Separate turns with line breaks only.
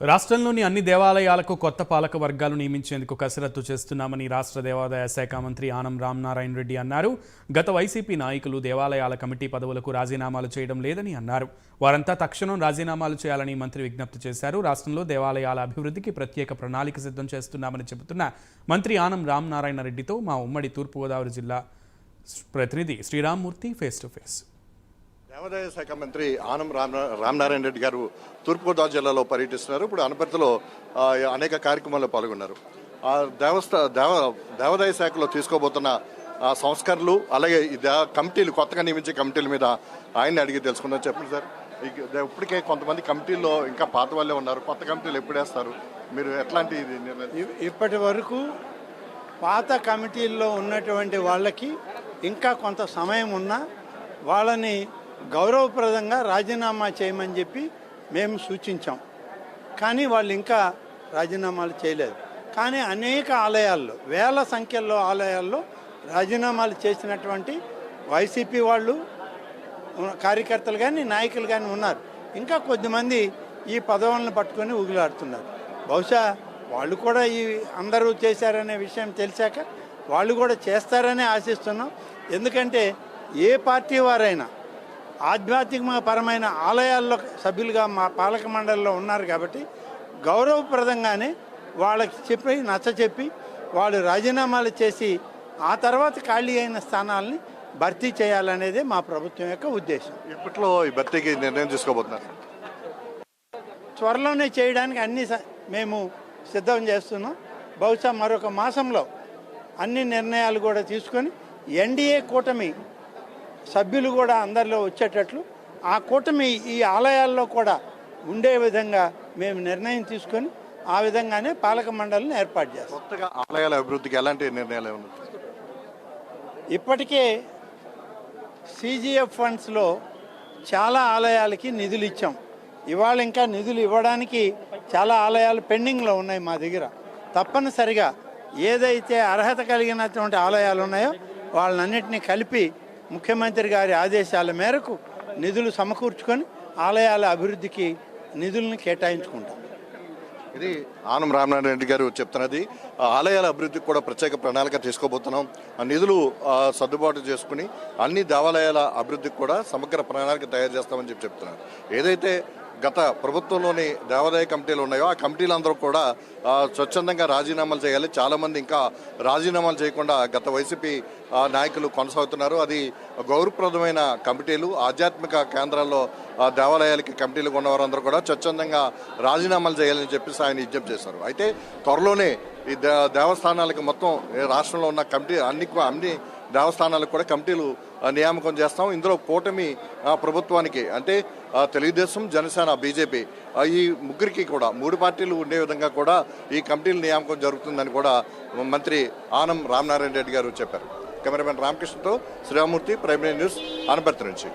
రాష్ట్రంలోని అన్ని దేవాలయాలకు కొత్త పాలక వర్గాలు నియమించేందుకు కసరత్తు చేస్తున్నామని రాష్ట్ర దేవాదాయ శాఖ మంత్రి ఆనం రామనారాయణ రెడ్డి అన్నారు. గత వైసీపీ నాయకులు దేవాలయాల కమిటీ పదవులకు రాజీనామాలు చేయడం లేదని అన్నారు. వారంతా తక్షణం రాజీనామాలు చేయాలని మంత్రి విజ్ఞప్తి చేశారు. రాష్ట్రంలో దేవాలయాల అభివృద్ధికి ప్రత్యేక ప్రణాళిక సిద్ధం చేస్తున్నామని చెబుతున్న మంత్రి ఆనం రామనారాయణ రెడ్డితో మా ఉమ్మడి తూర్పుగోదావరి జిల్లా ప్రతినిధి శ్రీరామ్మూర్తి ఫేస్ టు ఫేస్.
దేవాదాయ శాఖ మంత్రి ఆనం రామనారాయణ రెడ్డి గారు తూర్పుగోదావరి జిల్లాలో పర్యటిస్తున్నారు. ఇప్పుడు అనపర్తిలో అనేక కార్యక్రమాల్లో పాల్గొన్నారు. దేవాదాయ శాఖలో తీసుకోబోతున్న సంస్కరణలు అలాగే కమిటీలు కొత్తగా నియమించే కమిటీల మీద ఆయన్ని అడిగి తెలుసుకుందాం. చెప్పండి సార్, ఇప్పటికే కొంతమంది కమిటీల్లో ఇంకా పాత వాళ్ళే ఉన్నారు. కొత్త కమిటీలు ఎప్పుడు వేస్తారు? మీరు ఎట్లాంటి
ఇప్పటి వరకు పాత కమిటీల్లో ఉన్నటువంటి వాళ్ళకి ఇంకా కొంత సమయం ఉన్నా వాళ్ళని గౌరవప్రదంగా రాజీనామా చేయమని చెప్పి మేము సూచించాం. కానీ వాళ్ళు ఇంకా రాజీనామాలు చేయలేదు. కానీ అనేక ఆలయాల్లో, వేల సంఖ్యలో ఆలయాల్లో రాజీనామాలు చేసినటువంటి వైసీపీ వాళ్ళు కార్యకర్తలు కానీ నాయకులు కానీ ఉన్నారు. ఇంకా కొద్దిమంది ఈ పదవులను పట్టుకొని ఊగిలాడుతున్నారు. బహుశా వాళ్ళు కూడా ఈ అందరూ చేశారనే విషయం తెలిసాక వాళ్ళు కూడా చేస్తారని ఆశిస్తున్నాం. ఎందుకంటే ఏ పార్టీ వారైనా ఆధ్యాత్మికపరమైన ఆలయాల్లో సభ్యులుగా మా పాలక మండలిలో ఉన్నారు కాబట్టి గౌరవప్రదంగానే వాళ్ళకి చెప్పి నచ్చచెప్పి వాళ్ళు రాజీనామాలు చేసి ఆ తర్వాత ఖాళీ అయిన స్థానాలని భర్తీ చేయాలనేదే మా ప్రభుత్వం యొక్క ఉద్దేశం.
ఇప్పట్లో ఈ భర్తీకి నిర్ణయం తీసుకోబోతున్నారు.
త్వరలోనే చేయడానికి అన్ని మేము సిద్ధం చేస్తున్నాం. బహుశా మరొక మాసంలో అన్ని నిర్ణయాలు కూడా తీసుకొని ఎన్డీఏ కూటమి సభ్యులు కూడా అందరిలో వచ్చేటట్లు ఆ కూటమి ఈ ఆలయాల్లో కూడా ఉండే విధంగా మేము నిర్ణయం తీసుకొని ఆ విధంగానే పాలక మండలిని ఏర్పాటు చేస్తాం.
కొత్తగా ఆలయాల అభివృద్ధికి ఎలాంటి నిర్ణయాలు ఉన్నాయి?
ఇప్పటికే సిజిఎఫ్ ఫండ్స్లో చాలా ఆలయాలకి నిధులు ఇచ్చాం. ఇవాళ ఇంకా నిధులు ఇవ్వడానికి చాలా ఆలయాలు పెండింగ్లో ఉన్నాయి మా దగ్గర. తప్పనిసరిగా ఏదైతే అర్హత కలిగినటువంటి ఆలయాలు ఉన్నాయో వాళ్ళన్నింటినీ కలిపి ముఖ్యమంత్రి గారి ఆదేశాల మేరకు నిధులు సమకూర్చుకొని ఆలయాల అభివృద్ధికి నిధులను కేటాయించుకుంటాం.
ఇది ఆనం రామనారాయణ రెడ్డి గారు చెప్తున్నది. ఆలయాల అభివృద్ధికి కూడా ప్రత్యేక ప్రణాళిక తీసుకోబోతున్నాం. ఆ నిధులు సర్దుబాటు చేసుకుని అన్ని దేవాలయాల అభివృద్ధికి కూడా సమగ్ర ప్రణాళిక తయారు చేస్తామని చెప్తున్నారు. ఏదైతే గత ప్రభుత్వంలోని దేవాదాయ కమిటీలు ఉన్నాయో ఆ కమిటీలందరూ కూడా స్వచ్ఛందంగా రాజీనామాలు చేయాలి. చాలామంది ఇంకా రాజీనామాలు చేయకుండా గత వైసీపీ నాయకులు కొనసాగుతున్నారు. అది గౌరవప్రదమైన కమిటీలు, ఆధ్యాత్మిక కేంద్రాల్లో దేవాలయాలకి కమిటీలు ఉన్నవారందరూ కూడా స్వచ్ఛందంగా రాజీనామాలు చేయాలని చెప్పేసి ఆయన విజ్ఞప్తి చేశారు. అయితే త్వరలోనే ఈ దేవస్థానాలకు మొత్తం రాష్ట్రంలో ఉన్న కమిటీ అన్ని దేవస్థానాలకు కూడా కమిటీలు నియామకం చేస్తాం. ఇందులో కూటమి ప్రభుత్వానికి అంటే తెలుగుదేశం, జనసేన, బీజేపీ ఈ ముగ్గురికి కూడా 3 పార్టీలు ఉండే విధంగా కూడా ఈ కమిటీల నియామకం జరుగుతుందని కూడా మంత్రి ఆనం రామనారాయణ రెడ్డి గారు చెప్పారు. కెమెరామెన్ రామకృష్ణతో శ్రీరామూర్తి, ప్రైమ్ న్యూస్, అనపర్తి నుంచి.